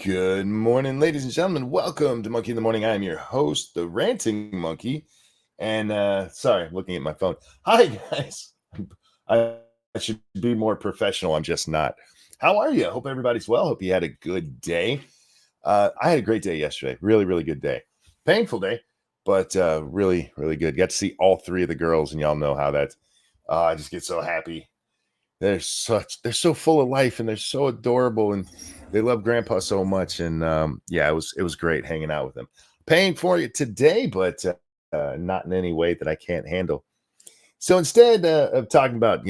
Good morning, ladies and gentlemen. Welcome to Monkey in the Morning. I am your host, the Ranting Monkey. And sorry, I'm looking at my phone. Hi, guys. I should be more professional. I'm just not. How are you? Hope everybody's well. Hope you had a good day. I had a great day yesterday. Really, really good day. Painful day, but really, really good. Got to see all three of the girls, and y'all know how that's. I just get so happy. They're so full of life, and they're so adorable, and they love Grandpa so much. And yeah, it was great hanging out with them. Paying for it today, but not in any way that I can't handle. So instead of talking about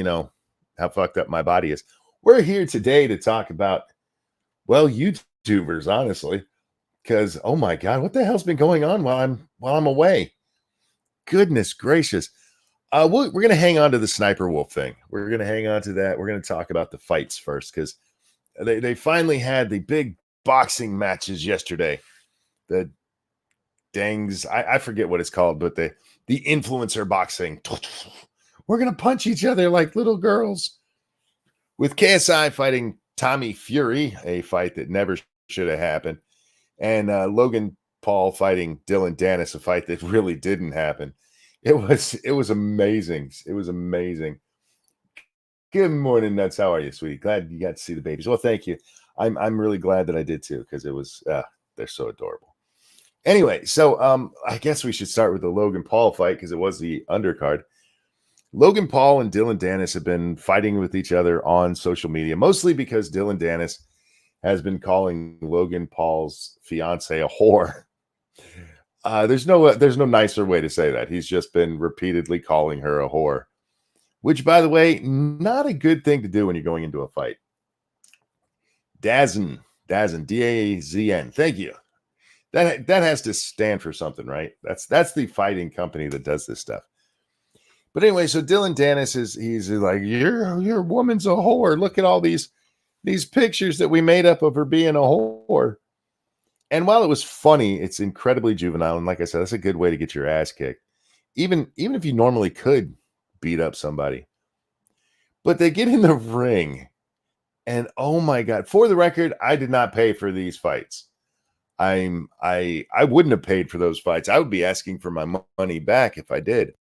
how fucked up my body is, we're here today to talk about YouTubers, honestly, because oh my god, what the hell's been going on while I'm away? Goodness gracious. We're going to hang on to the Sniper Wolf thing. We're going to hang on to that. We're going to talk about the fights first because they finally had the big boxing matches yesterday. The dangs, I forget what it's called, but the influencer boxing. We're going to punch each other like little girls. With KSI fighting Tommy Fury, a fight that never should have happened, and Logan Paul fighting Dylan Dennis, a fight that really didn't happen. It was amazing. It was amazing. Good morning, Nuts. How are you, sweetie? Glad you got to see the babies. Well, thank you. I'm really glad that I did too, because it was they're so adorable. Anyway, so I guess we should start with the Logan Paul fight because it was the undercard. Logan Paul and Dylan Dennis have been fighting with each other on social media, mostly because Dylan Dennis has been calling Logan Paul's fiance a whore. There's no nicer way to say that. He's just been repeatedly calling her a whore, which, by the way, not a good thing to do when you're going into a fight. Dazn, D-A-Z-N. Thank you. That has to stand for something, right? That's the fighting company that does this stuff. But anyway, so Dylan Dennis he's like, your woman's a whore. Look at all these pictures that we made up of her being a whore. And while it was funny, it's incredibly juvenile. And like I said, that's a good way to get your ass kicked. Even if you normally could beat up somebody. But they get in the ring. And oh my God, for the record, I did not pay for these fights. I wouldn't have paid for those fights. I would be asking for my money back if I did.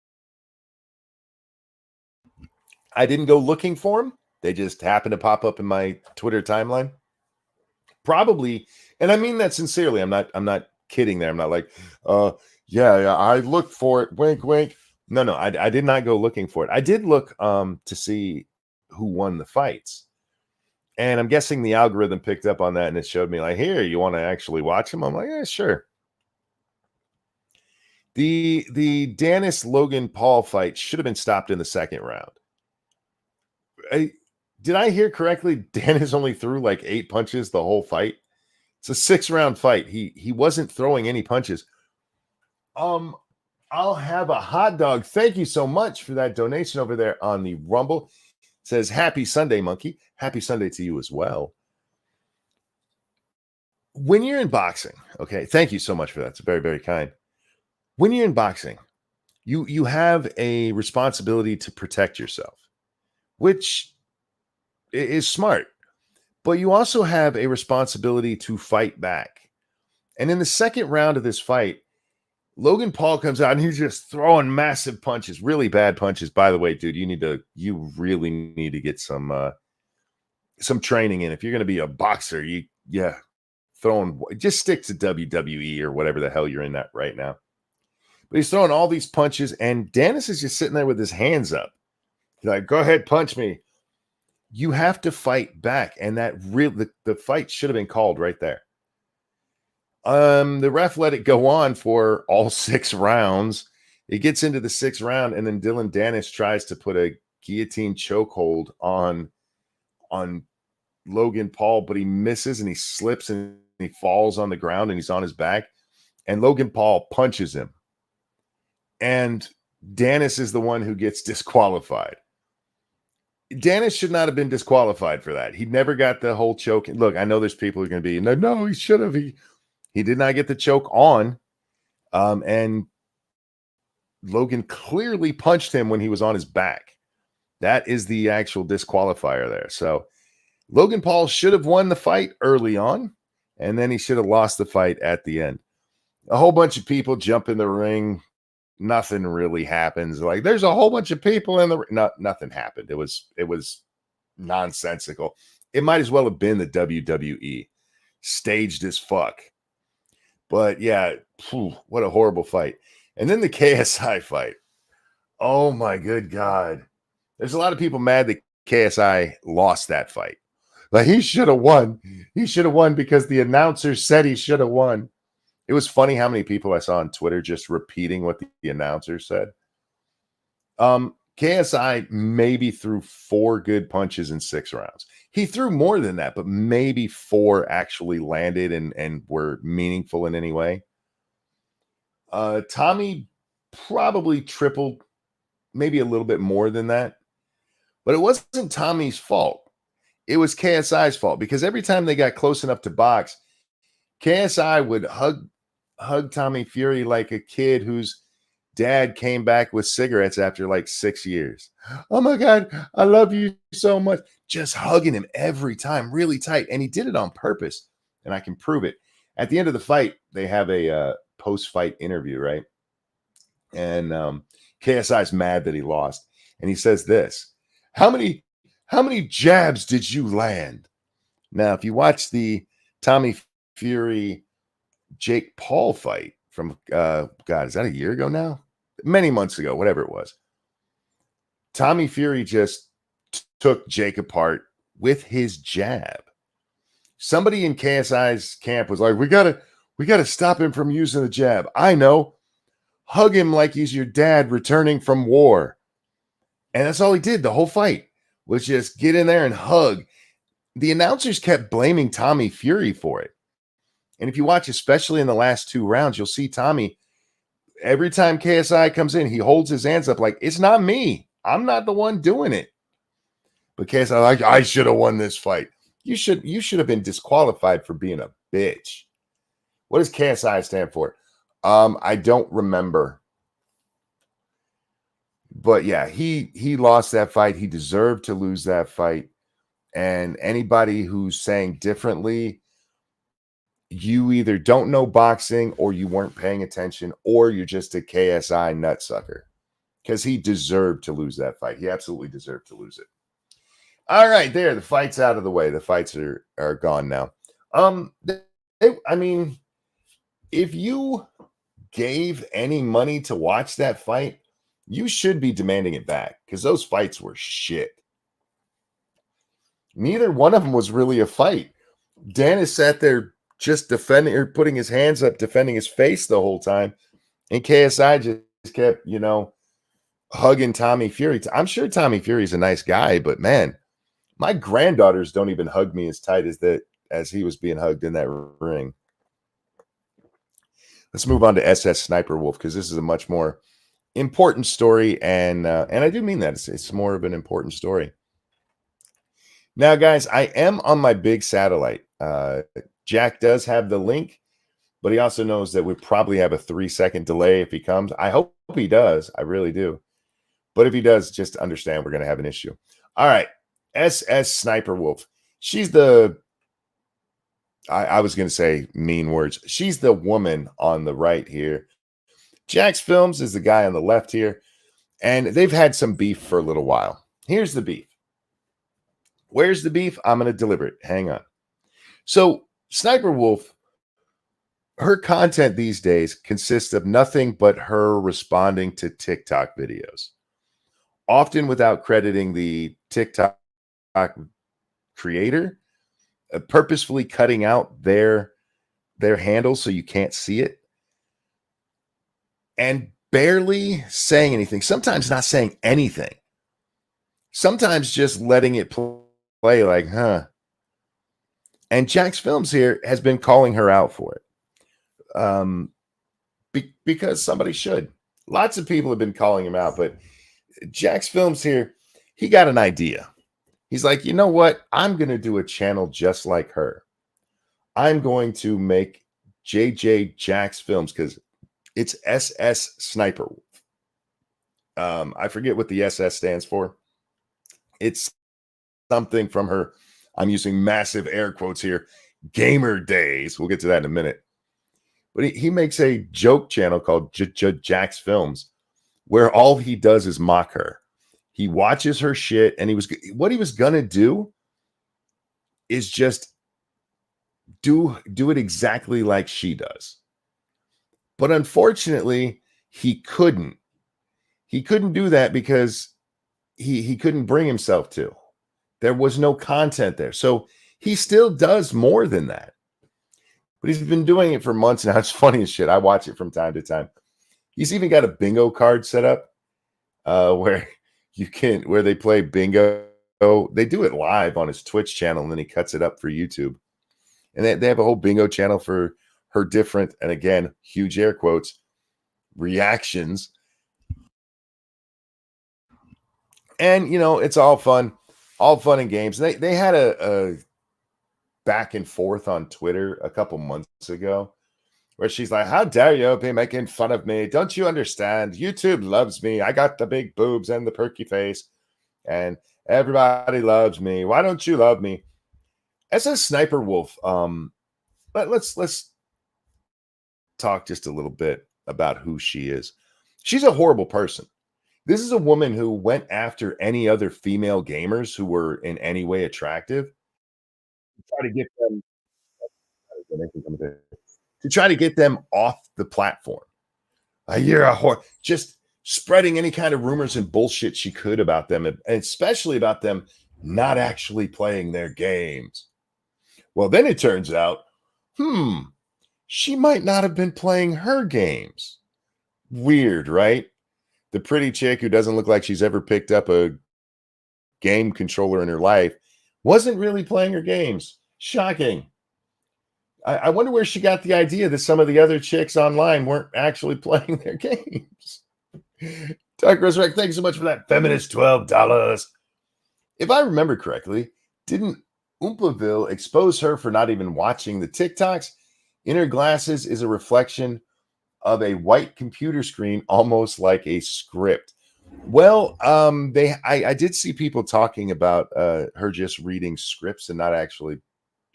I didn't go looking for them. They just happened to pop up in my Twitter timeline. Probably, and I mean that sincerely. I'm not kidding there. I'm not like, yeah, I looked for it. Wink, wink. No, I did not go looking for it. I did look to see who won the fights. And I'm guessing the algorithm picked up on that and it showed me like, here, you want to actually watch them? I'm like, yeah, sure. The Dennis Logan Paul fight should have been stopped in the second round. Did I hear correctly? Dennis only threw like 8 punches the whole fight. It's a 6-round fight. He wasn't throwing any punches. I'll have a hot dog. Thank you so much for that donation over there on the Rumble. It says, happy Sunday, Monkey. Happy Sunday to you as well. When you're in boxing, okay, thank you so much for that. It's very, very kind. When you're in boxing, you have a responsibility to protect yourself, which is smart. But you also have a responsibility to fight back. And in the second round of this fight, Logan Paul comes out and he's just throwing massive punches, really bad punches. By the way, dude, you really need to get some training in. If you're going to be a boxer, just stick to WWE or whatever the hell you're in that right now. But he's throwing all these punches, and Dennis is just sitting there with his hands up. He's like, go ahead, punch me. You have to fight back, and the fight should have been called right there. The ref let it go on for all 6 rounds. It gets into the 6th round, and then Dylan Dennis tries to put a guillotine chokehold on Logan Paul, but he misses and he slips and he falls on the ground and he's on his back. And Logan Paul punches him. And Dennis is the one who gets disqualified. Dennis should not have been disqualified for that. He never got the whole choke. Look, I know there's people who are going to be, no, he should have. He did not get the choke on. And Logan clearly punched him when he was on his back. That is the actual disqualifier there. So Logan Paul should have won the fight early on. And then he should have lost the fight at the end. A whole bunch of people jump in the ring. Nothing really happens. Like there's a whole bunch of people in the nothing happened. It was nonsensical. It might as well have been the WWE, staged as fuck. But yeah, what a horrible fight. And then the KSI fight. Oh my good God. There's a lot of people mad that KSI lost that fight. Like he should have won. He should have won because the announcer said he should have won. It was funny how many people I saw on Twitter just repeating what the announcer said. KSI maybe threw 4 good punches in 6 rounds. He threw more than that, but maybe 4 actually landed and were meaningful in any way. Tommy probably tripled, maybe a little bit more than that. But it wasn't Tommy's fault. It was KSI's fault because every time they got close enough to box, KSI would hug Tommy Fury like a kid whose dad came back with cigarettes after like 6 years. Oh my God, I love you so much. Just hugging him every time, really tight. And he did it on purpose. And I can prove it. At the end of the fight, they have a post-fight interview, right? And KSI's mad that he lost. And he says this, how many jabs did you land? Now, if you watch the Tommy Fury Jake Paul fight from God, is that a year ago now? Many months ago, whatever it was. Tommy Fury just took Jake apart with his jab. Somebody in KSI's camp was like, we gotta stop him from using the jab. I know. Hug him like he's your dad returning from war. And that's all he did the whole fight, was just get in there and hug. The announcers kept blaming Tommy Fury for it. And if you watch, especially in the last 2 rounds, you'll see Tommy, every time KSI comes in, he holds his hands up like, it's not me. I'm not the one doing it. But KSI, like, I should have won this fight. You should have been disqualified for being a bitch. What does KSI stand for? I don't remember. But yeah, he lost that fight. He deserved to lose that fight. And anybody who's saying differently, you either don't know boxing or you weren't paying attention or you're just a KSI nutsucker, because he deserved to lose that fight. He absolutely deserved to lose it. All right, there, the fight's out of the way. The fights are gone now. I mean, if you gave any money to watch that fight, you should be demanding it back because those fights were shit. Neither one of them was really a fight. Dennis sat there just defending or putting his hands up, defending his face the whole time. And KSI just kept, hugging Tommy Fury. I'm sure Tommy Fury's a nice guy, but man, my granddaughters don't even hug me as tight as he was being hugged in that ring. Let's move on to SSSniperwolf because this is a much more important story, and I do mean that. It's more of an important story. Now, guys, I am on my big satellite. Jack does have the link, but he also knows that we probably have a 3-second delay if he comes. I hope he does. I really do. But if he does, just understand we're going to have an issue. All right. SSSniperwolf. She's the, I was going to say mean words. She's the woman on the right here. Jacksfilms is the guy on the left here. And they've had some beef for a little while. Here's the beef. Where's the beef? I'm going to deliver it. Hang on. So Sniperwolf, her content these days consists of nothing but her responding to TikTok videos, often without crediting the TikTok creator, purposefully cutting out their handle so you can't see it, and barely saying anything. Sometimes not saying anything. Sometimes just letting it play like, huh. And Jacksfilms here has been calling her out for it. Because somebody should. Lots of people have been calling him out, but Jacksfilms here, he got an idea. He's like, you know what? I'm going to do a channel just like her. I'm going to make JJ Jacksfilms because it's SSSniperwolf. I forget what the SS stands for. It's something from her. I'm using massive air quotes here. gamer days. We'll get to that in a minute. But he makes a joke channel called Jacksfilms, where all he does is mock her. He watches her shit, and what he was gonna do is just do it exactly like she does. But unfortunately, he couldn't. He couldn't do that because he couldn't bring himself to. There was no content there. So he still does more than that. But he's been doing it for months now. It's funny as shit. I watch it from time to time. He's even got a bingo card set up where where they play bingo. They do it live on his Twitch channel, and then he cuts it up for YouTube. And they have a whole bingo channel for her different, and again, huge air quotes, reactions. And, it's all fun and games. They had a back and forth on Twitter a couple months ago where she's like, how dare you be making fun of me? Don't you understand? YouTube loves me. I got the big boobs and the perky face, and everybody loves me. Why don't you love me? SSSniperwolf, let's talk just a little bit about who she is. She's a horrible person. This is a woman who went after any other female gamers who were in any way attractive to try to get them off the platform. You're a whore. Just spreading any kind of rumors and bullshit she could about them, and especially about them not actually playing their games. Well, then it turns out, she might not have been playing her games. Weird, right? The pretty chick who doesn't look like she's ever picked up a game controller in her life wasn't really playing her games. Shocking. I wonder where she got the idea that some of the other chicks online weren't actually playing their games. Dark Resurrect, thank you so much for that feminist $12. If I remember correctly, didn't Oompaville expose her for not even watching the TikToks? In her glasses is a reflection of a white computer screen, almost like a script. Well, I did see people talking about her just reading scripts and not actually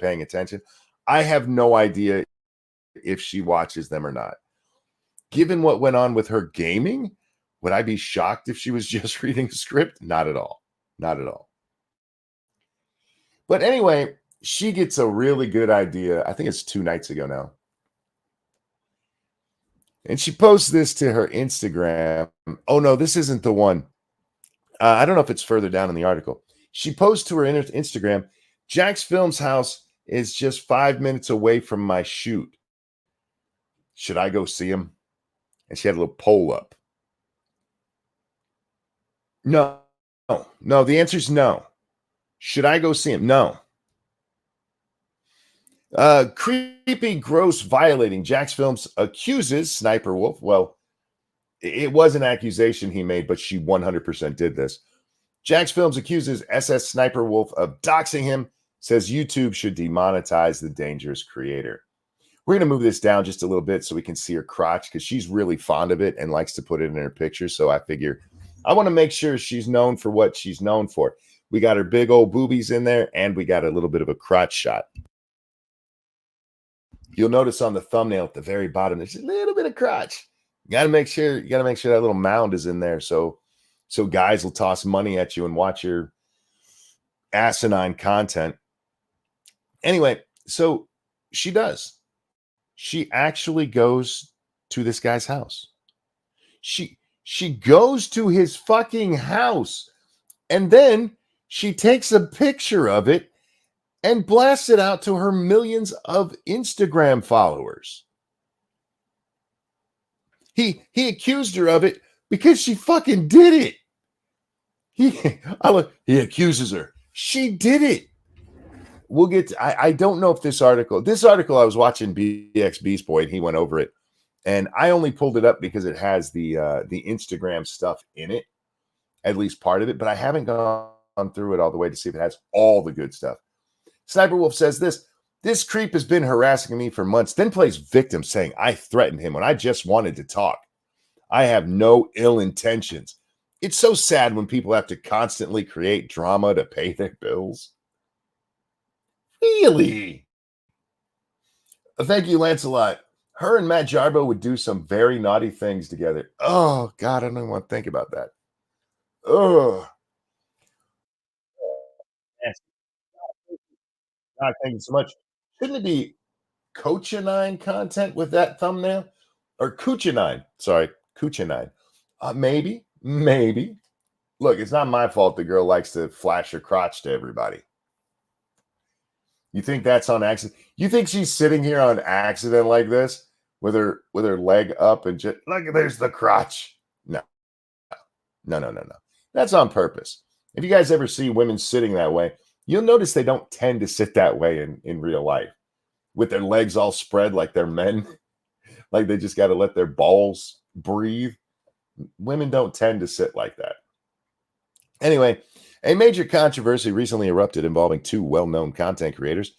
paying attention. I have no idea if she watches them or not. Given what went on with her gaming, would I be shocked if she was just reading a script? Not at all. Not at all. But anyway, she gets a really good idea. I think it's 2 nights ago now. And she posts this to her Instagram. Oh, no, this isn't the one. I don't know if it's further down in the article. She posts to her Instagram, Jacksfilms' house is just 5 minutes away from my shoot. Should I go see him? And she had a little poll up. No. The answer is no. Should I go see him? No. Creepy, gross, violating. Jacksfilms accuses Sniperwolf. Well, it was an accusation he made, but she 100% did this. Jacksfilms accuses SSSniperwolf of doxing him, says YouTube should demonetize the dangerous creator. We're going to move this down just a little bit so we can see her crotch because she's really fond of it and likes to put it in her pictures. So I figure I want to make sure she's known for what she's known for. We got her big old boobies in there, and we got a little bit of a crotch shot. You'll notice on the thumbnail at the very bottom, there's a little bit of crotch. You got to make sure that little mound is in there so guys will toss money at you and watch your asinine content. Anyway, so she does. She actually goes to this guy's house. She goes to his fucking house, and then she takes a picture of it and blasts it out to her millions of Instagram followers. He accused her of it because she fucking did it. He accuses her. She did it. We'll get to, I don't know if this article I was watching BX Beast Boy, and he went over it, and I only pulled it up because it has the Instagram stuff in it, at least part of it, but I haven't gone through it all the way to see if it has all the good stuff. Sniperwolf says this creep has been harassing me for months, then plays victim, saying I threatened him when I just wanted to talk. I have no ill intentions. It's so sad when people have to constantly create drama to pay their bills. Really? Thank you, Lancelot. Her and Matt Jarbo would do some very naughty things together. Oh God, I don't even want to think about that. Oh, yes. God, thank you so much. Shouldn't it be Coachinine content with that thumbnail? Or Coochinine? Sorry, Coochinine. Maybe, maybe. Look, it's not my fault the girl likes to flash her crotch to everybody. You think that's on accident? You think she's sitting here on accident like this with her leg up and just look, there's the crotch. No, no, no, no, no. That's on purpose. If you guys ever see women sitting that way, you'll notice they don't tend to sit that way in real life with their legs all spread like they're men, like they just got to let their balls breathe. Women don't tend to sit like that. Anyway, a major controversy recently erupted involving two well-known content creators,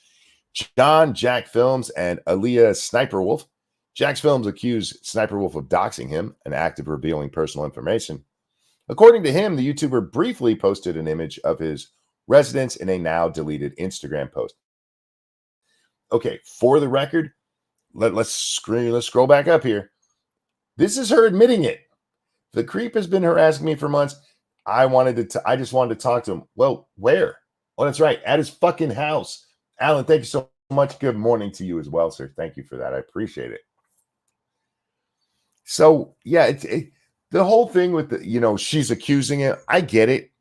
Jacksfilms and SSSniperwolf. Jacksfilms accused Sniperwolf of doxing him, an act of revealing personal information. According to him, the YouTuber briefly posted an image of his residence in a now deleted Instagram post. Okay, for the record, let's scroll back up here. This is her admitting it. The creep has been harassing me for months. I just wanted to talk to him. Well, where? Oh, that's right, at his fucking house. Alan, thank you so much. Good morning to you as well, sir. Thank you for that. I appreciate it. So yeah, the whole thing with she's accusing it. I get it,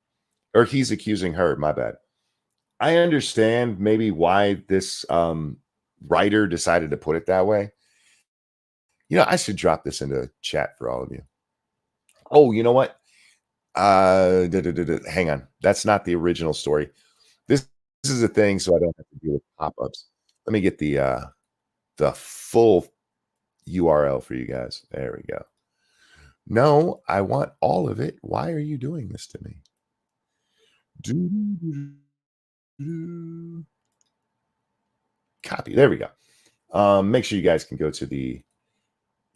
or he's accusing her. My bad. I understand maybe why this writer decided to put it that way. I should drop this into chat for all of you. Oh, you know what? Hang on. That's not the original story. This is a thing, so I don't have to deal with pop-ups. Let me get the full URL for you guys. There we go. No, I want all of it. Why are you doing this to me? Copy. There we go. Make sure you guys can go to the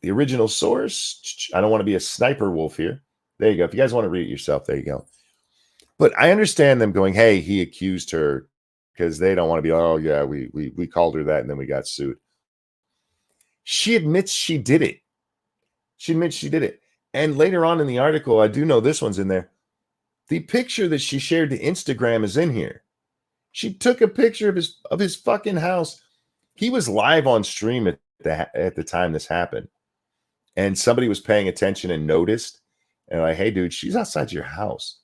original source. I don't want to be a sniper wolf here. There you go. If you guys want to read it yourself, there you go. But I understand them going, hey, he accused her, because they don't want to be, oh, yeah, we called her that and then we got sued. She admits she did it. She admits she did it. And later on in the article, I do know this one's in there. The picture that she shared to Instagram is in here. She took a picture of his fucking house. He was live on stream at the time this happened. And somebody was paying attention and noticed. And like, hey, dude, she's outside your house.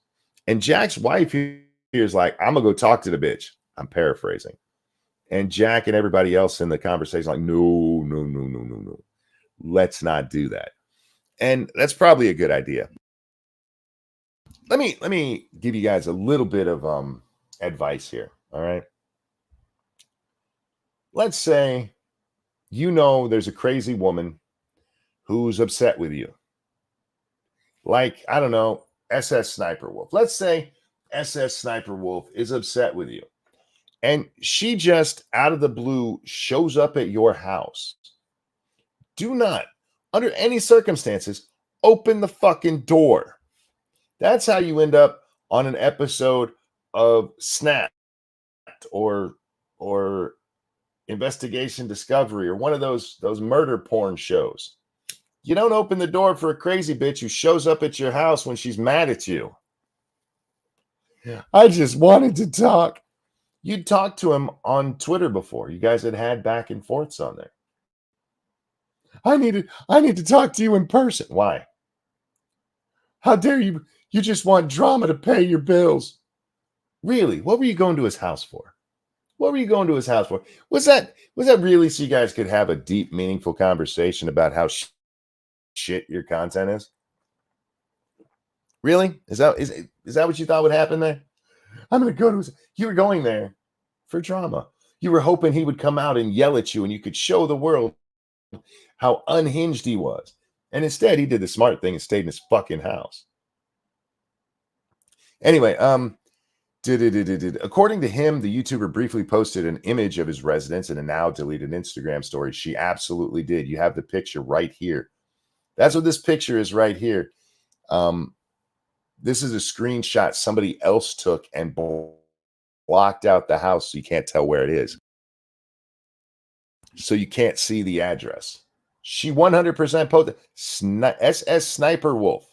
And Jack's wife here is like, I'm going to go talk to the bitch. I'm paraphrasing. And Jack and everybody else in the conversation like, no, no, no, no, no, no. Let's not do that. And that's probably a good idea. Let me give you guys a little bit of advice here. All right. Let's say there's a crazy woman who's upset with you. Like, I don't know, SSSniperwolf. Let's say SSSniperwolf is upset with you. And she just out of the blue shows up at your house. Do not, under any circumstances, open the fucking door. That's how you end up on an episode of Snapped or Investigation Discovery or one of those murder porn shows. You don't open the door for a crazy bitch who shows up at your house when she's mad at you. Yeah. I just wanted to talk. You'd talked to him on Twitter before. You guys had back and forths on there. I need to talk to you in person. Why? How dare you? You just want drama to pay your bills. Really? What were you going to his house for? What were you going to his house for? Was that really so you guys could have a deep, meaningful conversation about how shit your content is? Really? Is that what you thought would happen there? I'm going to go to his. You were going there for drama. You were hoping he would come out and yell at you and you could show the world how unhinged he was. And instead, he did the smart thing and stayed in his fucking house. Anyway, according to him, the YouTuber briefly posted an image of his residence in a now deleted Instagram story. She absolutely did. You have the picture right here. That's what this picture is right here. This is a screenshot somebody else took and blocked out the house so you can't tell where it is. so you can't see the address. She 100% posted SSSniperwolf,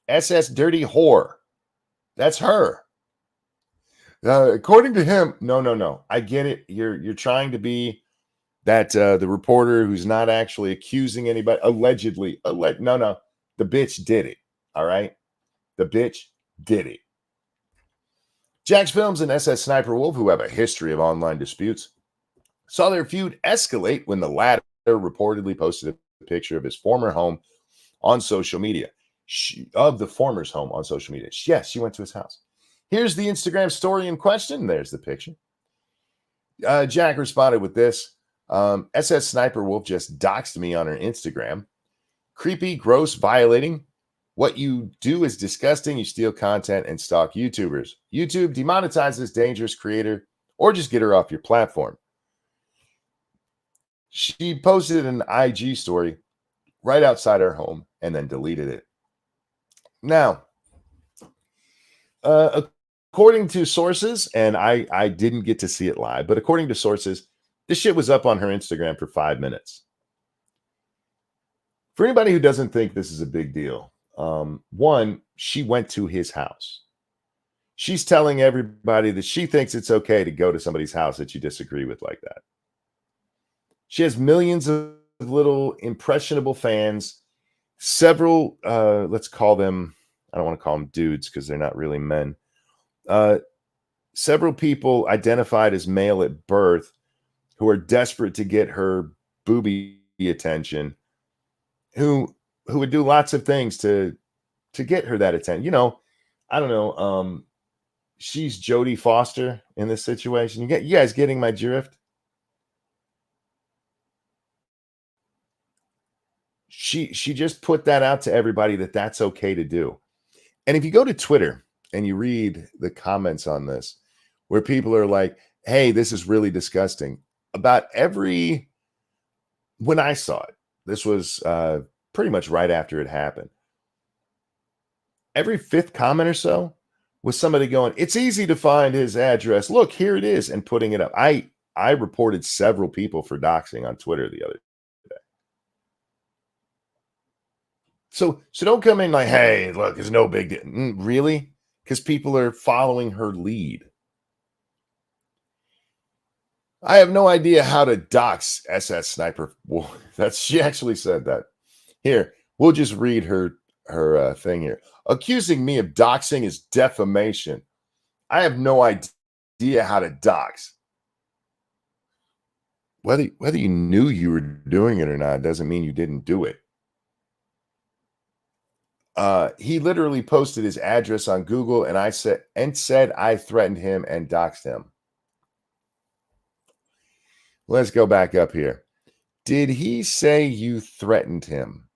SS Dirty Whore. That's her. According to him, no. I get it. You're trying to be that the reporter who's not actually accusing anybody, allegedly. No. The bitch did it. All right. The bitch did it. Jacksfilms and SSSniperwolf, who have a history of online disputes, saw their feud escalate when the latter reportedly posted a picture of his former home on social media. Of the former's home on social media. Yes, she went to his house. Here's the Instagram story in question. There's the picture. Jack responded with this. SSSniperwolf just doxed me on her Instagram. Creepy, gross, violating. What you do is disgusting. You steal content and stalk YouTubers. YouTube demonetizes dangerous creator or just get her off your platform. She posted an IG story right outside her home and then deleted it. Now, according to sources, and I didn't get to see it live, but according to sources, this shit was up on her Instagram for 5 minutes. For anybody who doesn't think this is a big deal, one, she went to his house. She's telling everybody that she thinks it's okay to go to somebody's house that you disagree with like that. She has millions of little impressionable fans, several, let's call them, I don't want to call them dudes because they're not really men. Several people identified as male at birth who are desperate to get her booby attention, who would do lots of things to get her that attention. You know, I don't know. She's Jodie Foster in this situation. You guys getting my drift? She just put that out to everybody that that's okay to do. And if you go to Twitter and you read the comments on this, where people are like, hey, this is really disgusting. When I saw it, this was pretty much right after it happened. Every fifth comment or so was somebody going, it's easy to find his address. Look, here it is, and putting it up. I reported several people for doxing on Twitter the other day. So don't come in like, hey, look, it's no big deal. Really? Because people are following her lead. I have no idea how to dox SSSniperwolf. She actually said that. Here, we'll just read her thing here. Accusing me of doxing is defamation. I have no idea how to dox. Whether you knew you were doing it or not doesn't mean you didn't do it. He literally posted his address on Google, and said I threatened him and doxed him. Let's go back up here. Did he say you threatened him?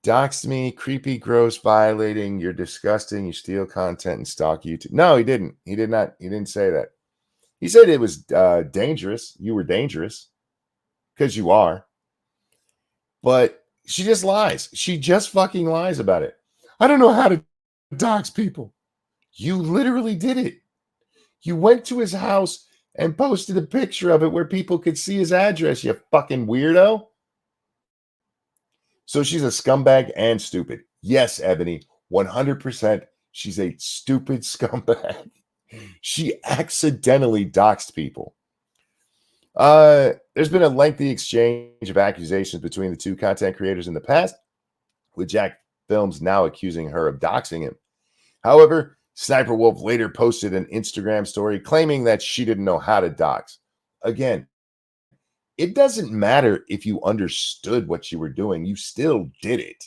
Doxed me, creepy, gross, violating, you're disgusting, you steal content and stalk YouTube. No, he didn't. He did not. He didn't say that. He said it was dangerous. You were dangerous because you are. But she just lies. She just fucking lies about it. I don't know how to dox people. You literally did it. You went to his house and posted a picture of it where people could see his address, you fucking weirdo. So she's a scumbag and stupid. Yes, Ebony, 100%. She's a stupid scumbag. She accidentally doxed people. There's been a lengthy exchange of accusations between the two content creators in the past, with Jacksfilms now accusing her of doxing him. However, Sniperwolf later posted an Instagram story claiming that she didn't know how to dox. Again, it doesn't matter if you understood what you were doing. You still did it.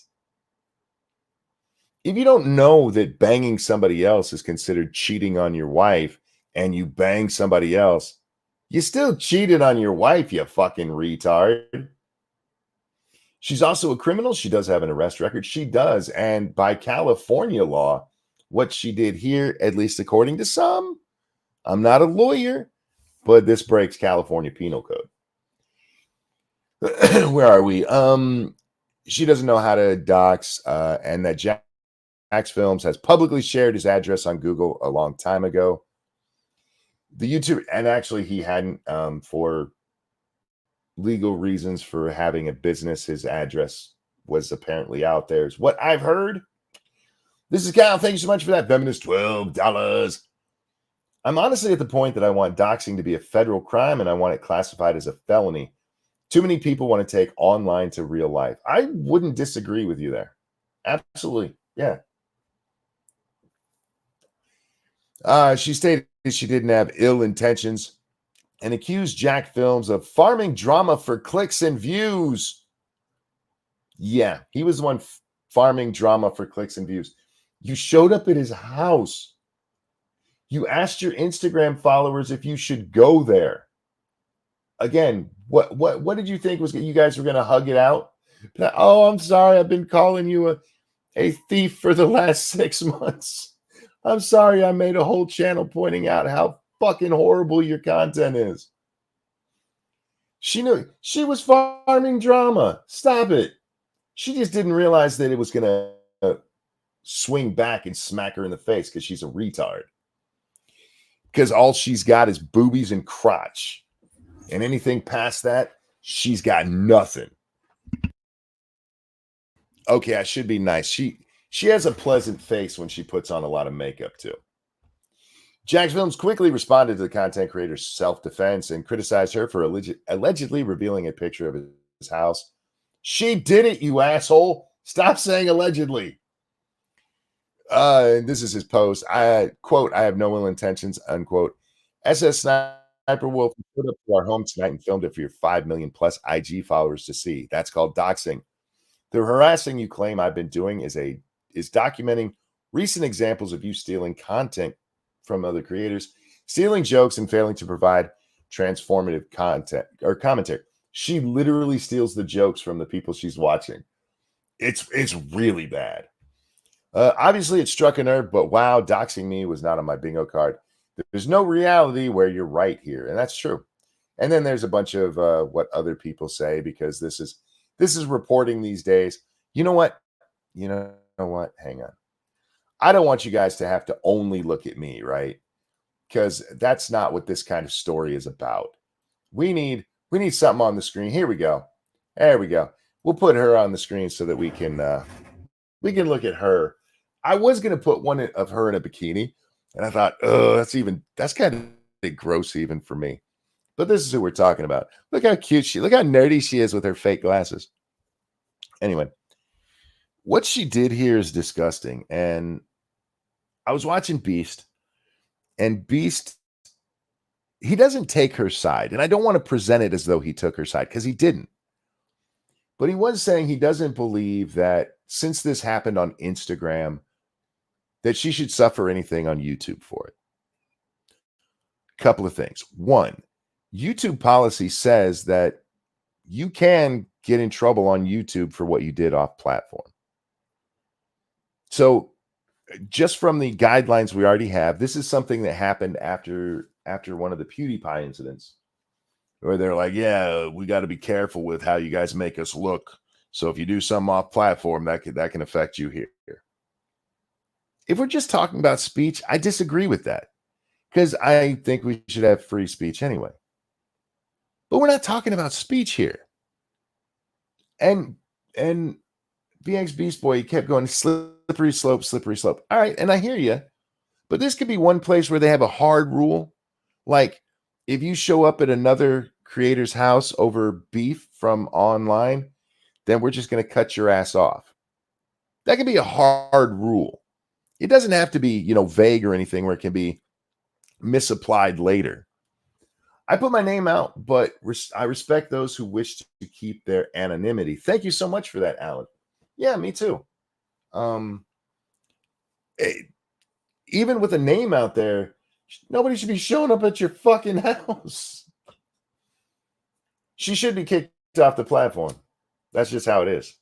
If you don't know that banging somebody else is considered cheating on your wife and you bang somebody else, you still cheated on your wife, you fucking retard. She's also a criminal. She does have an arrest record. She does. And by California law, what she did here, at least according to some, I'm not a lawyer, but this breaks California Penal Code. Where are we? She doesn't know how to dox, and that Jacksfilms has publicly shared his address on Google a long time ago. The YouTube, and actually he hadn't for legal reasons for having a business. His address was apparently out there, is what I've heard. This is Kyle. Thank you so much for that. Feminist $12. I'm honestly at the point that I want doxing to be a federal crime and I want it classified as a felony. Too many people want to take online to real life. I wouldn't disagree with you there. Absolutely. Yeah. She stated she didn't have ill intentions and accused Jacksfilms of farming drama for clicks and views. Yeah, he was the one farming drama for clicks and views. You showed up at his house. You asked your Instagram followers if you should go there. Again, what did you think was you guys were going to hug it out? Oh, I'm sorry. I've been calling you a thief for the last 6 months. I'm sorry. I made a whole channel pointing out how fucking horrible your content is. She knew she was farming drama. Stop it. She just didn't realize that it was going to swing back and smack her in the face because she's a retard. Because all she's got is boobies and crotch. And anything past that, she's got nothing. Okay, I should be nice. She has a pleasant face when she puts on a lot of makeup, too. Jacksfilms quickly responded to the content creator's self-defense and criticized her for allegedly revealing a picture of his house. She did it, you asshole. Stop saying allegedly. This is his post. Quote, I have no ill intentions, unquote. SSSniperwolf put up to our home tonight and filmed it for your 5 million plus IG followers to see. That's called doxing. The harassing you claim I've been doing is documenting recent examples of you stealing content from other creators, stealing jokes, and failing to provide transformative content or commentary. She literally steals the jokes from the people she's watching. It's really bad. Obviously, it struck a nerve, but wow, doxing me was not on my bingo card. There's no reality where you're right here, and that's true. And then there's a bunch of what other people say, because this is reporting these days. You know what? You know what? Hang on. I don't want you guys to have to only look at me, right? Because that's not what this kind of story is about. We need something on the screen. Here we go. There we go. We'll put her on the screen so that we can look at her. I was going to put one of her in a bikini, and I thought, oh, that's kind of gross even for me. But this is who we're talking about. Look how cute look how nerdy she is with her fake glasses. Anyway, what she did here is disgusting. And I was watching Beast, and Beast, he doesn't take her side. And I don't want to present it as though he took her side, because he didn't. But he was saying he doesn't believe that since this happened on Instagram, that she should suffer anything on YouTube for it. Couple of things. One, YouTube policy says that you can get in trouble on YouTube for what you did off platform. So just from the guidelines we already have, this is something that happened after one of the PewDiePie incidents, where they're like, yeah, we got to be careful with how you guys make us look. So if you do something off platform, that can affect you here. If we're just talking about speech, I disagree with that, because I think we should have free speech anyway. But we're not talking about speech here. And BX Beast Boy, he kept going, slippery slope, slippery slope. All right, and I hear you. But this could be one place where they have a hard rule. Like, if you show up at another creator's house over beef from online, then we're just going to cut your ass off. That could be a hard rule. It doesn't have to be, vague or anything where it can be misapplied later. I put my name out, but I respect those who wish to keep their anonymity. Thank you so much for that, Alan. Yeah, me too. Even with a name out there, nobody should be showing up at your fucking house. She should be kicked off the platform. That's just how it is.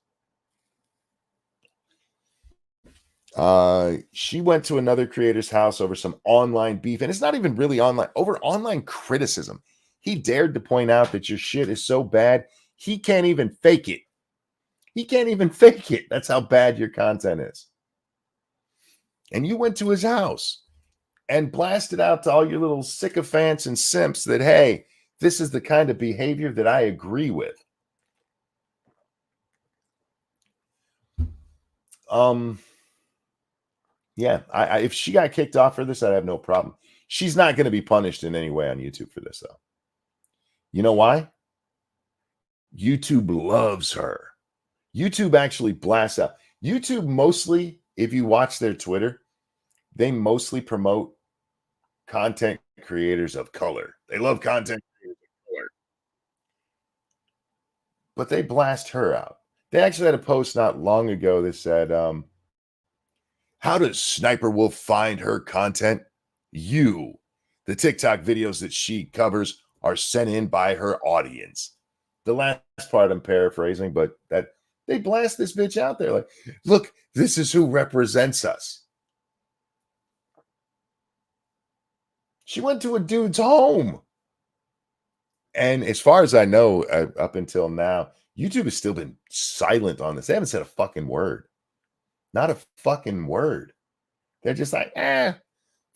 She went to another creator's house over some online beef, and it's not even really online, over online criticism. He dared to point out that your shit is so bad, he can't even fake it. He can't even fake it. That's how bad your content is. And you went to his house and blasted out to all your little sycophants and simps that, hey, This is the kind of behavior that I agree with. Yeah, if she got kicked off for this, I'd have no problem. She's not going to be punished in any way on YouTube for this, though. You know why? YouTube loves her. YouTube actually blasts out. YouTube mostly, if you watch their Twitter, they mostly promote content creators of color. They love content creators of color. But they blast her out. They actually had a post not long ago that said, how does Sniper Wolf find her content? The TikTok videos that she covers are sent in by her audience. The last part I'm paraphrasing, but that they blast this bitch out there like, look, this is who represents us. She went to a dude's home. And as far as I know, up until now, YouTube has still been silent on this. They haven't said a fucking word. Not a fucking word. They're just like,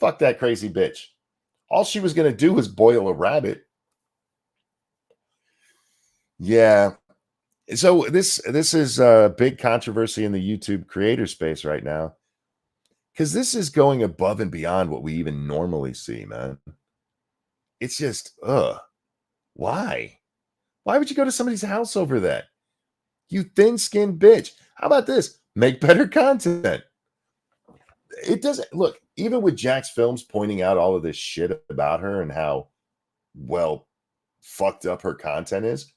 fuck that crazy bitch. All she was going to do was boil a rabbit. Yeah. So this is a big controversy in the YouTube creator space right now. Because this is going above and beyond what we even normally see, man. It's just, why? Why would you go to somebody's house over that? You thin-skinned bitch. How about this? Make better content. It doesn't look, even with Jacksfilms pointing out all of this shit about her and how well fucked up her content is,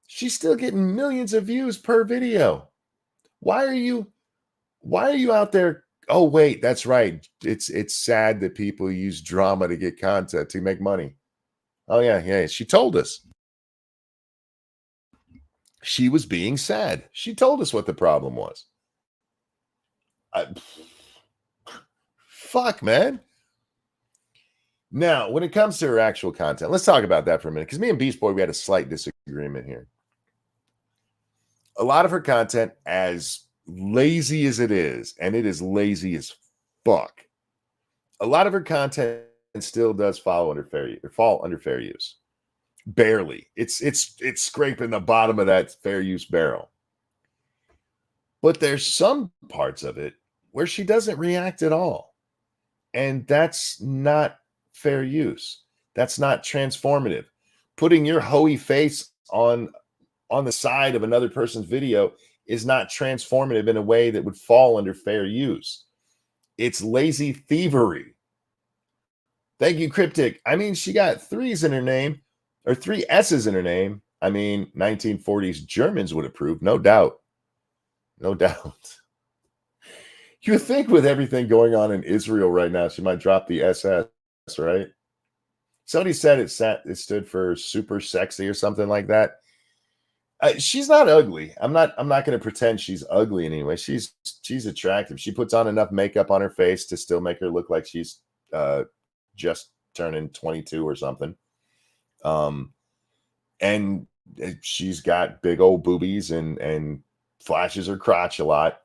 she's still getting millions of views per video. Why are you out there? Oh, wait, that's right. It's sad that people use drama to get content to make money. Oh, yeah. She told us. She was being sad. She told us what the problem was. Fuck, man. Now, when it comes to her actual content, let's talk about that for a minute. Because me and Beast Boy, we had a slight disagreement here. A lot of her content, as lazy as it is, and it is lazy as fuck, a lot of her content still does fall under fair use. Barely. It's scraping the bottom of that fair use barrel. But there's some parts of it where she doesn't react at all. And that's not fair use. That's not transformative. Putting your hoey face on the side of another person's video is not transformative in a way that would fall under fair use. It's lazy thievery. Thank you, Cryptic. I mean, she got 3's in her name, or 3 S's in her name. I mean, 1940s Germans would approve, no doubt. No doubt. You would think with everything going on in Israel right now, she might drop the SS, right? Somebody said it stood for super sexy or something like that. She's not ugly. I'm not going to pretend she's ugly in any way. She's attractive. She puts on enough makeup on her face to still make her look like she's just turning 22 or something. And she's got big old boobies and flashes her crotch a lot.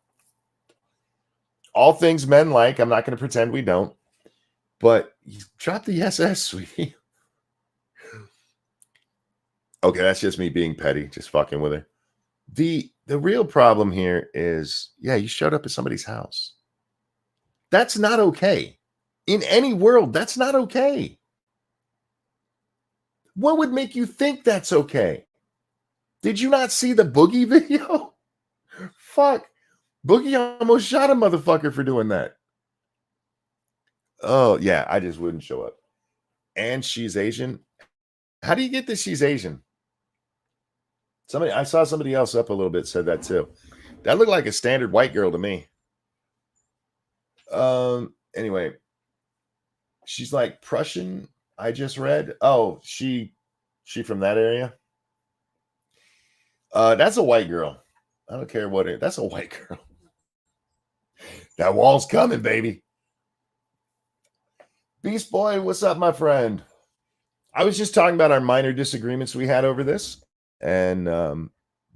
All things men like. I'm not going to pretend we don't. But you drop the SS, sweetie. Okay, that's just me being petty, just fucking with her. The real problem here is, you showed up at somebody's house. That's not okay. In any world, that's not okay. What would make you think that's okay? Did you not see the Boogie video? Fuck. Boogie almost shot a motherfucker for doing that. Oh, yeah, I just wouldn't show up. And she's Asian. How do you get that she's Asian? I saw somebody else up a little bit said that too. That looked like a standard white girl to me. Anyway, she's like Prussian, I just read. Oh, she from that area? That's a white girl. I don't care what it. That's a white girl. That wall's coming, baby. Beast Boy, what's up, my friend? I was just talking about our minor disagreements we had over this. And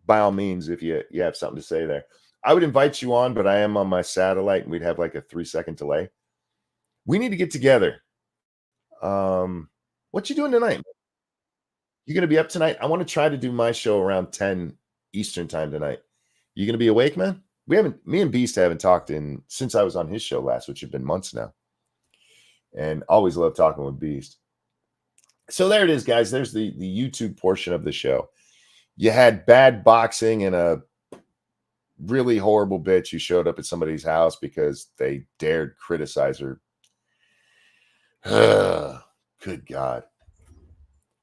by all means, if you have something to say there, I would invite you on, but I am on my satellite and we'd have like a 3-second delay. We need to get together. What you doing tonight? You gonna be up tonight? I want to try to do my show around 10 Eastern time tonight. You gonna be awake, man? We haven't me and Beast haven't talked in since I was on his show last, which have been months now. And always love talking with Beast. So there it is, guys. There's the YouTube portion of the show. You had bad boxing and a really horrible bitch who showed up at somebody's house because they dared criticize her. Good God.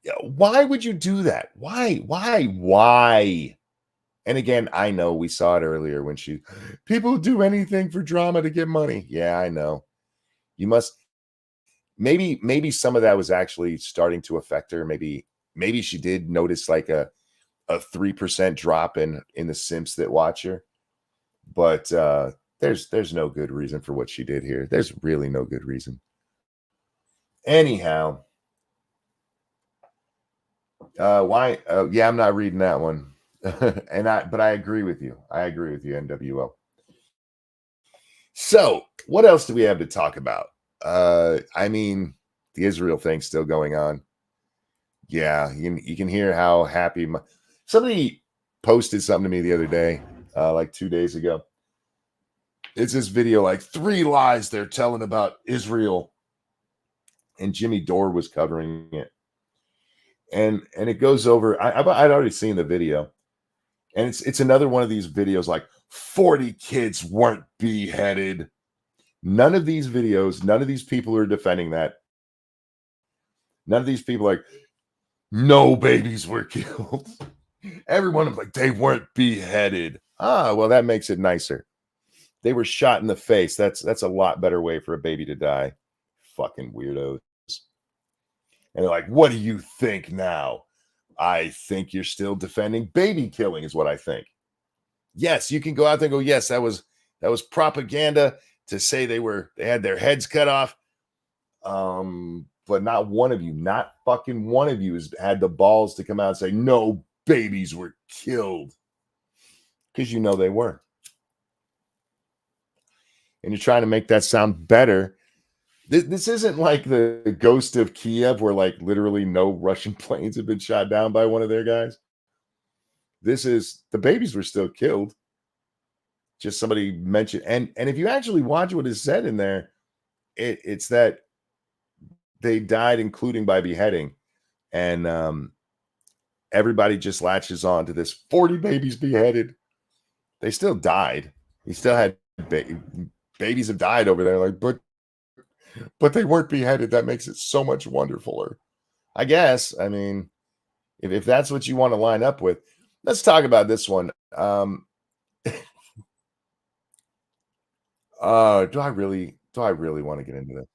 Yeah, why would you do that? Why? Why? And again, I know we saw it earlier when people do anything for drama to get money. Yeah, I know. You must maybe some of that was actually starting to affect her. Maybe she did notice like a 3% drop in the simps that watch her. But there's no good reason for what she did here. There's really no good reason. Anyhow, why? Yeah, I'm not reading that one. But I agree with you. I agree with you, NWO. So, what else do we have to talk about? I mean, the Israel thing's still going on. Yeah, you can hear how happy somebody posted something to me the other day, like 2 days ago. It's this video, like 3 lies they're telling about Israel, and Jimmy Dore was covering it, and it goes over. I'd already seen the video, and it's another one of these videos like 40 kids weren't beheaded. None of these videos, none of these people are defending that. None of these people like no babies were killed. Everyone was like they weren't beheaded. Ah, well, that makes it nicer. They were shot in the face. That's a lot better way for a baby to die. Fucking weirdos. And they're like, what do you think now? I think you're still defending baby killing, is what I think. Yes, you can go out there and go, yes, that was propaganda to say they had their heads cut off. But not one of you, not fucking one of you has had the balls to come out and say, no babies were killed. Because you know they were. And you're trying to make that sound better. This isn't like the ghost of Kiev where like literally no Russian planes have been shot down by one of their guys. This is the babies were still killed. Just somebody mentioned, and if you actually watch what is said in there, it's that they died, including by beheading, and everybody just latches on to this 40 babies beheaded. They still died. He still had babies have died over there, like, but they weren't beheaded. That makes it so much wonderfuler. I guess. I mean, if that's what you want to line up with, let's talk about this one. Do I really want to get into this?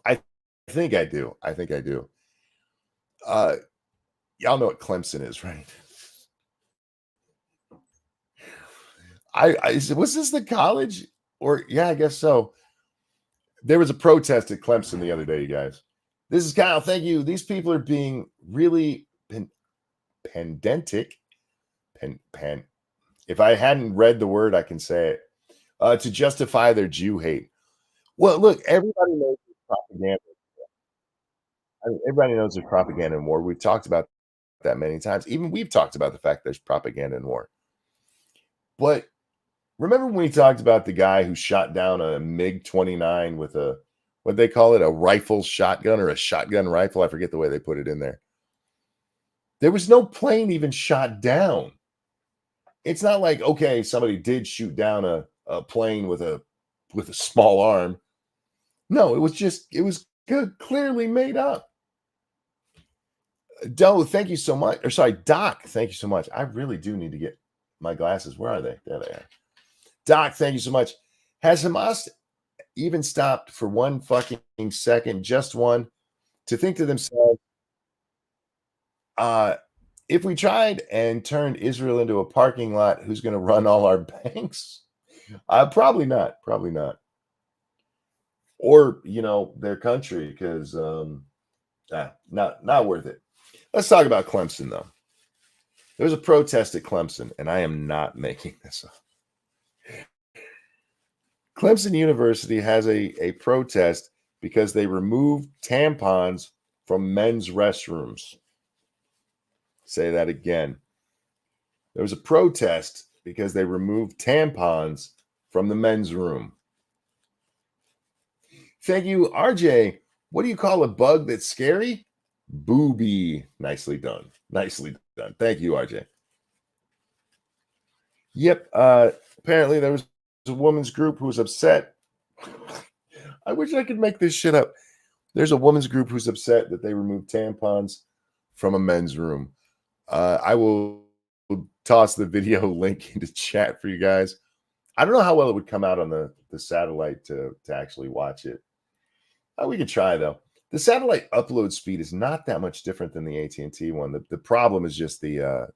I think I do. I think I do. Uh, y'all know what Clemson is, right? Was this the college or yeah, I guess so. There was a protest at Clemson the other day, you guys. This is Kyle. Thank you. These people are being really pedantic. If I hadn't read the word, I can say it. To justify their Jew hate. Well, look, everybody knows there's propaganda. I mean, everybody knows there's propaganda in war. We've talked about that many times. Even we've talked about the fact there's propaganda in war. But remember when we talked about the guy who shot down a MiG-29 with what they call it, a rifle shotgun or a shotgun rifle? I forget the way they put it in there. There was no plane even shot down. It's not like, okay, somebody did shoot down a plane with a small arm. No, it was clearly made up. Doe, thank you so much. Or sorry, Doc, thank you so much. I really do need to get my glasses. Where are they? There they are. Doc, thank you so much. Has Hamas even stopped for one fucking second, just one, to think to themselves, if we tried and turned Israel into a parking lot, who's going to run all our banks? Probably not. Probably not. Or, their country, because not worth it. Let's talk about Clemson, though. There was a protest at Clemson, and I am not making this up. Clemson University has a protest because they removed tampons from men's restrooms. Say that again. There was a protest because they removed tampons from the men's room. Thank you, RJ. What do you call a bug that's scary? Booby. Nicely done. Nicely done. Thank you, RJ. Yep. Apparently there was a woman's group who was upset. I wish I could make this shit up. There's a woman's group who's upset that they removed tampons from a men's room. I will toss the video link into chat for you guys. I don't know how well it would come out on the satellite to actually watch it. We could try though. The satellite upload speed is not that much different than the AT&T one. The problem is just the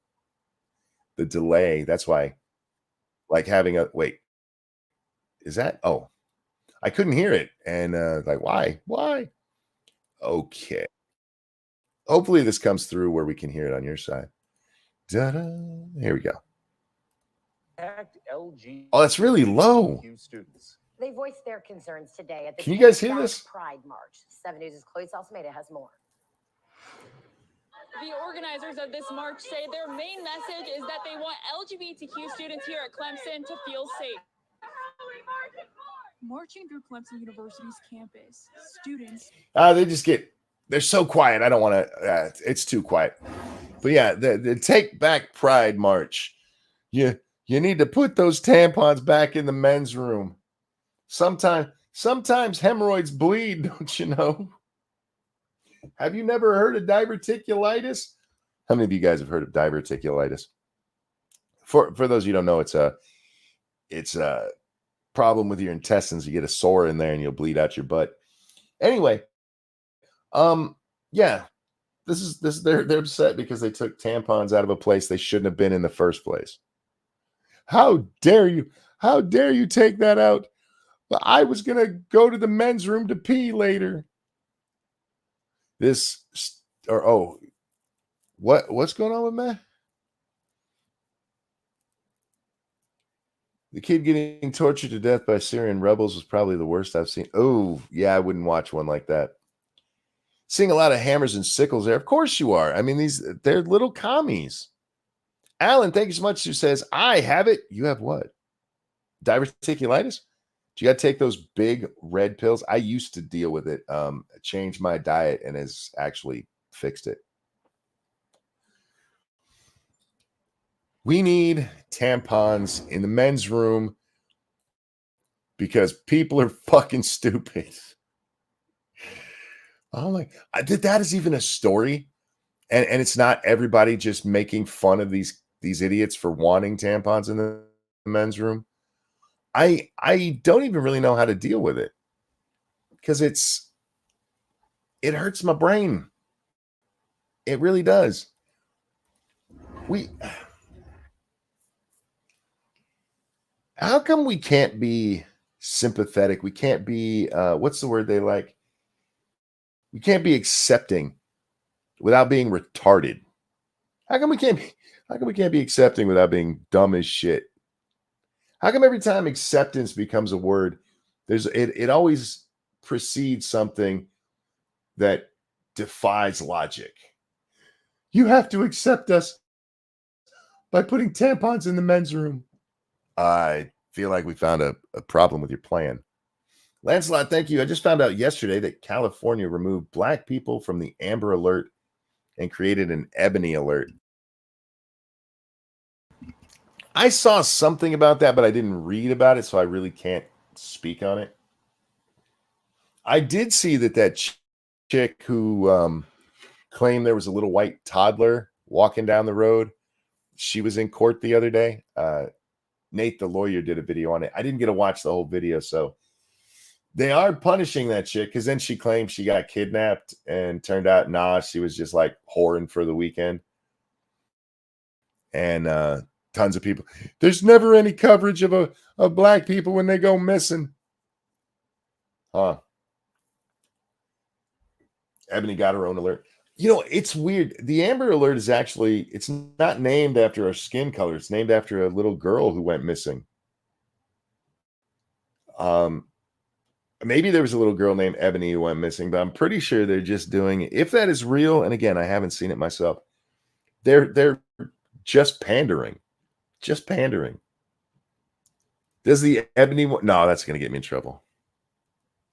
delay. That's why, like having a wait. Is that? Oh, I couldn't hear it, and like why? Okay. Hopefully this comes through where we can hear it on your side. Da-da. Here we go. Oh, that's really low. They voiced their concerns today at the Can you guys hear this? Pride March. 7 News' Chloe Salsameda has more. The organizers of this march say their main message is that they want LGBTQ students here at Clemson to feel safe. Marching through Clemson University's campus, students. They're so quiet. I don't want to. It's too quiet. But yeah, the Take Back Pride March. You need to put those tampons back in the men's room. Sometimes hemorrhoids bleed, don't you know? Have you never heard of diverticulitis? How many of you guys have heard of diverticulitis? For those of you who don't know, it's a problem with your intestines. You get a sore in there and you'll bleed out your butt. Anyway, yeah, they're upset because they took tampons out of a place they shouldn't have been in the first place. How dare you? How dare you take that out? But I was gonna go to the men's room to pee later. What's going on with Matt? The kid getting tortured to death by Syrian rebels was probably the worst I've seen. Oh, yeah, I wouldn't watch one like that. Seeing a lot of hammers and sickles there. Of course you are. I mean, they're little commies. Alan, thank you so much. Who says, I have it. You have what? Diverticulitis? Do you got to take those big red pills? I used to deal with it. Changed my diet and has actually fixed it. We need tampons in the men's room because people are fucking stupid. Oh my! That is even a story, and it's not everybody just making fun of these idiots for wanting tampons in the men's room. I don't even really know how to deal with it because it hurts my brain. It really does. How come we can't be sympathetic? We can't be what's the word they like? We can't be accepting without being retarded. How come we can't be accepting without being dumb as shit? How come every time acceptance becomes a word, it always precedes something that defies logic? You have to accept us by putting tampons in the men's room. I feel like we found a problem with your plan. Lancelot, thank you. I just found out yesterday that California removed black people from the Amber Alert and created an Ebony Alert. I saw something about that, but I didn't read about it, so I really can't speak on it. I did see that chick who claimed there was a little white toddler walking down the road. She was in court the other day. Nate, the lawyer, did a video on it. I didn't get to watch the whole video, so they are punishing that chick because then she claimed she got kidnapped and turned out, nah, she was just like whoring for the weekend. And tons of people. There's never any coverage of black people when they go missing. Huh. Ebony got her own alert. You know, it's weird. The Amber Alert is actually, it's not named after our skin color. It's named after a little girl who went missing. Maybe there was a little girl named Ebony who went missing, but I'm pretty sure they're just doing it. If that is real, and again, I haven't seen it myself, they're just pandering. Just pandering. Does the Ebony one? No, that's going to get me in trouble.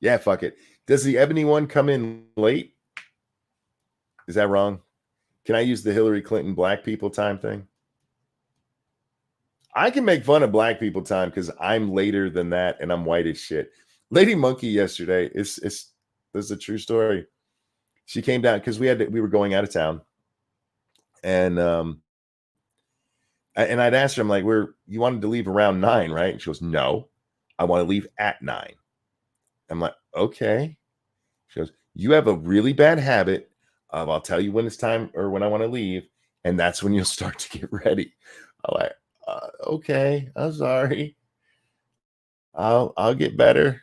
Yeah, fuck it. Does the Ebony one come in late? Is that wrong? Can I use the Hillary Clinton black people time thing? I can make fun of black people time because I'm later than that and I'm white as shit. Lady Monkey yesterday, this is a true story. She came down because we were going out of town, and I'd asked her, I'm like, you wanted to leave around 9, right? And she goes, no, I want to leave at 9. I'm like, okay. She goes, you have a really bad habit of I'll tell you when it's time or when I want to leave, and that's when you'll start to get ready. I'm like, okay, I'm sorry. I'll get better.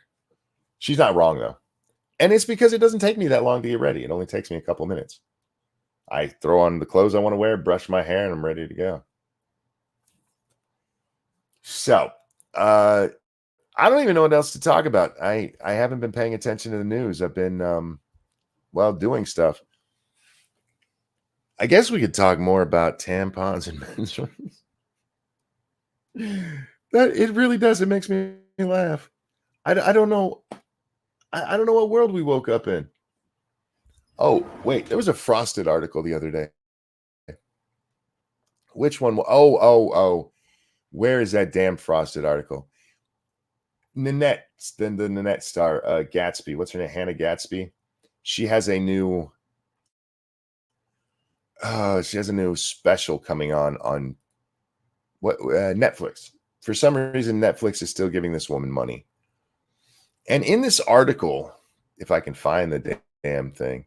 She's not wrong though. And it's because it doesn't take me that long to get ready. It only takes me a couple minutes. I throw on the clothes I want to wear, brush my hair, and I'm ready to go. So, I don't even know what else to talk about. I haven't been paying attention to the news. I've been doing stuff. I guess we could talk more about tampons and men's rings. That it really does. It makes me laugh. I don't know. I don't know what world we woke up in. Oh, wait. There was a Frosted article the other day. Which one? Oh. Where is that damn Frosted article? Nanette, the Nanette star, Gatsby. What's her name? Hannah Gatsby. She has a new special coming on what Netflix. For some reason, Netflix is still giving this woman money. And in this article, if I can find the damn thing,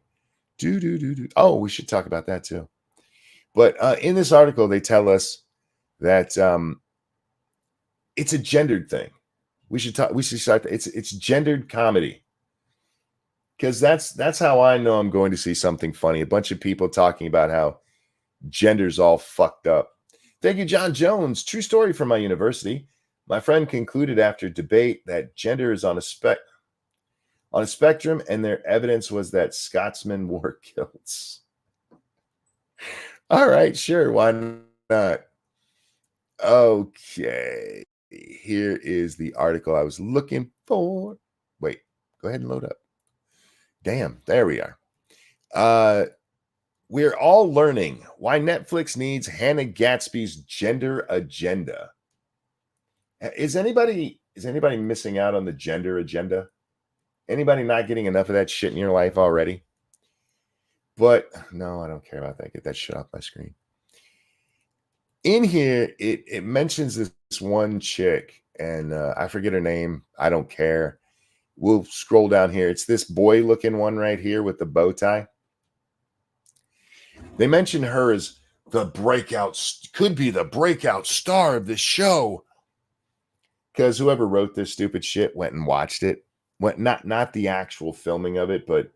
oh, we should talk about that too. But in this article, they tell us that it's a gendered thing. We should start. It's gendered comedy, because that's how I know I'm going to see something funny. A bunch of people talking about how gender's all fucked up. Thank you, John Jones. True story from my university. My friend concluded after debate that gender is on a spectrum, and their evidence was that Scotsmen wore kilts. All right, sure, why not? Okay, here is the article I was looking for. Wait, go ahead and load up. Damn, there we are. We're all learning why Netflix needs Hannah Gatsby's gender agenda. Is anybody missing out on the gender agenda? Anybody not getting enough of that shit in your life already? But no, I don't care about that. Get that shit off my screen. In here, it mentions this one chick, and I forget her name. I don't care. We'll scroll down here. It's this boy-looking one right here with the bow tie. They mention her as could be the breakout star of the show, because whoever wrote this stupid shit went and watched it. Not the actual filming of it, but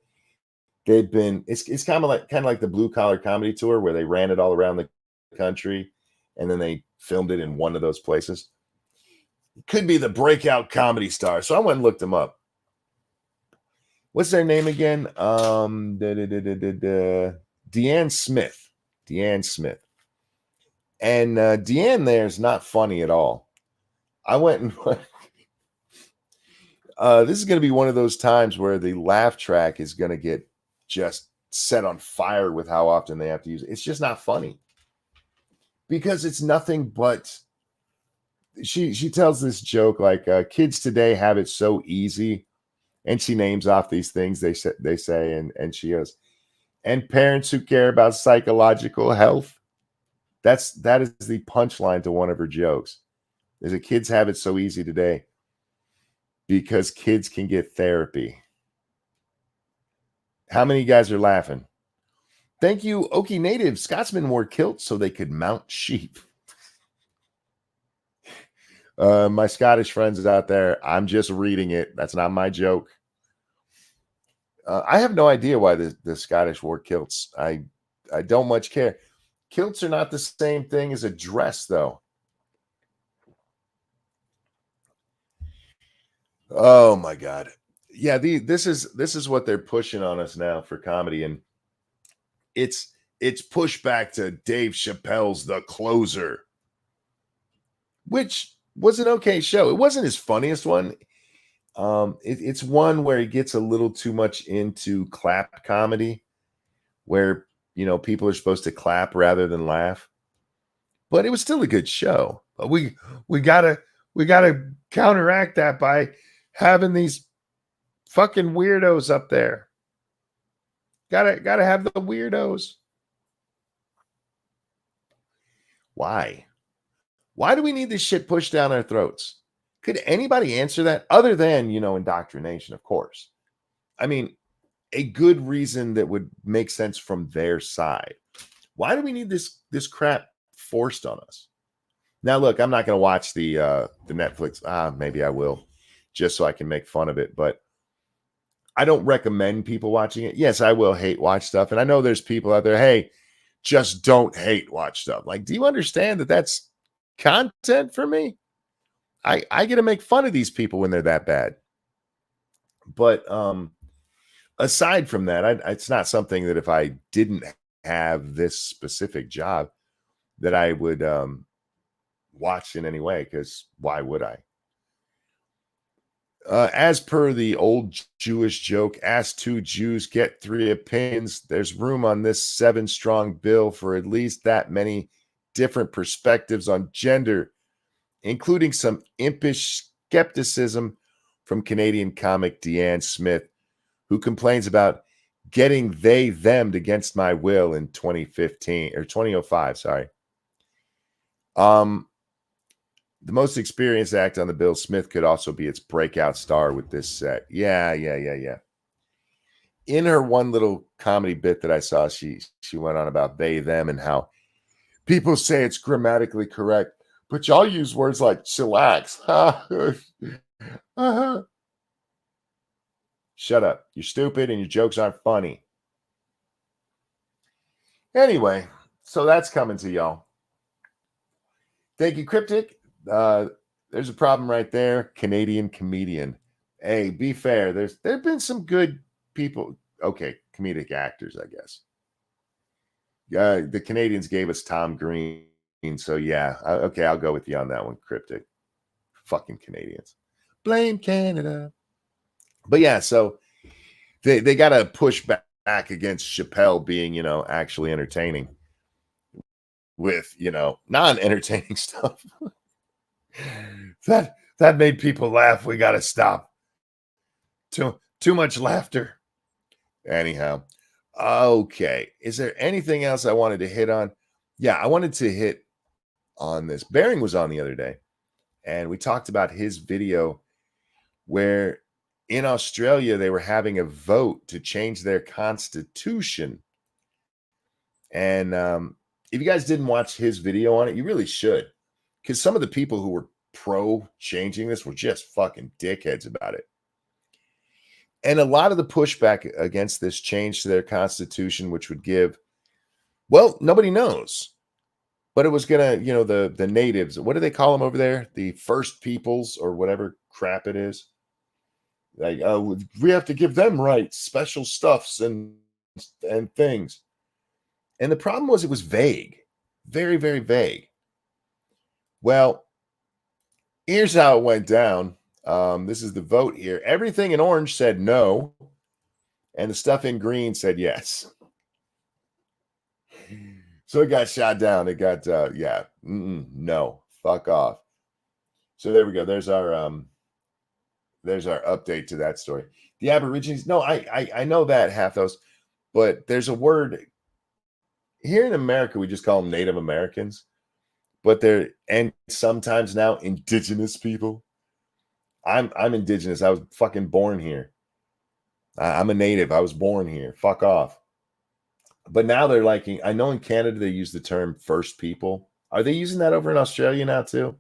they've been. It's kind of like the Blue Collar Comedy Tour, where they ran it all around the country, and then they filmed it in one of those places. Could be the breakout comedy star. So I went and looked them up. What's their name again? Deanne Smith. Deanne Smith. And Deanne there is not funny at all. I went and this is going to be one of those times where the laugh track is going to get just set on fire with how often they have to use it. It's just not funny, because it's nothing but she tells this joke like kids today have it so easy, and she names off these things they say, and she goes, and parents who care about psychological health. That is the punchline to one of her jokes. Is that kids have it so easy today because kids can get therapy. How many guys are laughing? Thank you, Okie Native. Scotsmen wore kilts so they could mount sheep. My Scottish friends is out there. I'm just reading it. That's not my joke. I have no idea why the Scottish wore kilts. I don't much care. Kilts are not the same thing as a dress, though. Oh my God. Yeah, this is what they're pushing on us now for comedy, and it's pushback to Dave Chappelle's The Closer, which was an okay show. It wasn't his funniest one. It's one where he gets a little too much into clap comedy, where people are supposed to clap rather than laugh. But it was still a good show. But we gotta counteract that by having these fucking weirdos up there. Gotta have the weirdos. Why? Why do we need this shit pushed down our throats? Could anybody answer that other than, indoctrination, of course? I mean, a good reason that would make sense from their side. Why do we need this crap forced on us? Now, look, I'm not going to watch the Netflix. Maybe I will, just so I can make fun of it. But I don't recommend people watching it. Yes, I will hate watch stuff, and I know there's people out there. Hey, just don't hate watch stuff. Like, do you understand that that's content for me? I get to make fun of these people when they're that bad. But aside from that, it's not something that if I didn't have this specific job that I would watch in any way, because why would I? As per the old Jewish joke, ask two Jews, get three opinions. There's room on this 7-strong bill for at least that many different perspectives on gender, including some impish skepticism from Canadian comic Deanne Smith, who complains about getting they-them'd against my will in 2015 or 2005. Sorry. The most experienced act on the bill, Smith could also be its breakout star with this set. Yeah. In her one little comedy bit that I saw, she went on about they, them, and how people say it's grammatically correct, but y'all use words like chillax. Shut up. You're stupid and your jokes aren't funny. Anyway, so that's coming to y'all. Thank you, Cryptic. There's a problem right there. Canadian comedian. Hey, be fair. There've been some good people. Okay, comedic actors, I guess. The Canadians gave us Tom Green, so yeah. Okay, I'll go with you on that one, Cryptic. Fucking Canadians. Blame Canada. But yeah, so they got to push back against Chappelle being, actually entertaining with, non-entertaining stuff. That made people laugh. We got to stop. Too much laughter. Anyhow, okay. Is there anything else I wanted to hit on? Yeah, I wanted to hit on this. Bering was on the other day, and we talked about his video where in Australia they were having a vote to change their constitution. And if you guys didn't watch his video on it, you really should. Because some of the people who were pro changing this were just fucking dickheads about it. And a lot of the pushback against this change to their constitution, which would give, well, nobody knows. But it was going to, the natives, what do they call them over there? The First Peoples or whatever crap it is. Like, we have to give them rights, special stuffs and things. And the problem was it was vague. Very, very vague. Well, here's how it went down. This is the vote here. Everything in orange said no, and the stuff in green said yes. So it got shot down. It got, no, fuck off. So there we go. There's our update to that story. The Aborigines. No, I know that half those, but there's a word here in America. We just call them Native Americans, but and sometimes now indigenous people. I'm indigenous. I was fucking born here. I'm a native. I was born here. Fuck off. But now they're liking, I know in Canada they use the term First People. Are they using that over in Australia now too?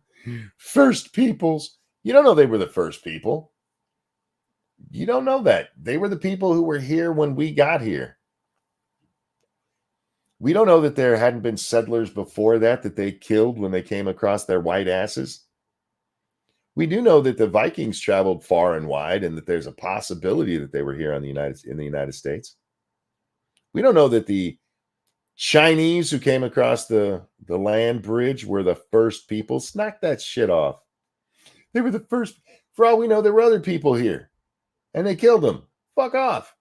First Peoples. You don't know they were the first people. You don't know that. They were the people who were here when we got here. We don't know that there hadn't been settlers before that they killed when they came across their white asses. We do know that the Vikings traveled far and wide, and that there's a possibility that they were here in the United States. We don't know that the Chinese who came across the land bridge were the first people. Knock that shit off. They were the first. For all we know, there were other people here, and they killed them. Fuck off.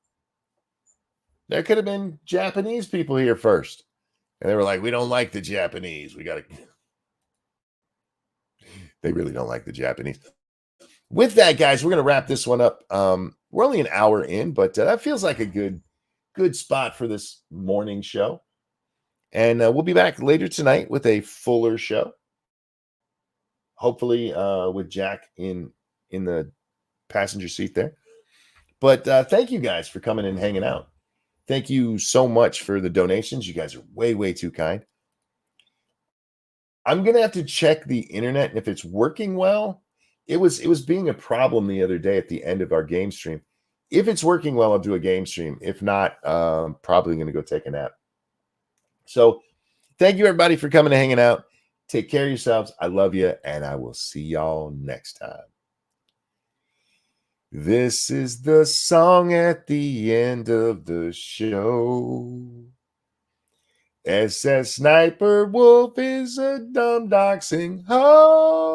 There could have been Japanese people here first, and they were like, "We don't like the Japanese. We got to." They really don't like the Japanese. With that, guys, we're going to wrap this one up. We're only an hour in, but that feels like a good spot for this morning show. And we'll be back later tonight with a fuller show. Hopefully with Jack in the passenger seat there. But thank you guys for coming and hanging out. Thank you so much for the donations. You guys are way, way too kind. I'm going to have to check the internet, and if it's working well, it was being a problem the other day at the end of our game stream. If it's working well, I'll do a game stream. If not, probably going to go take a nap. So thank you, everybody, for coming and hanging out. Take care of yourselves. I love you, and I will see y'all next time. This is the song at the end of the show. SSSniperwolf is a dumb doxing hoe.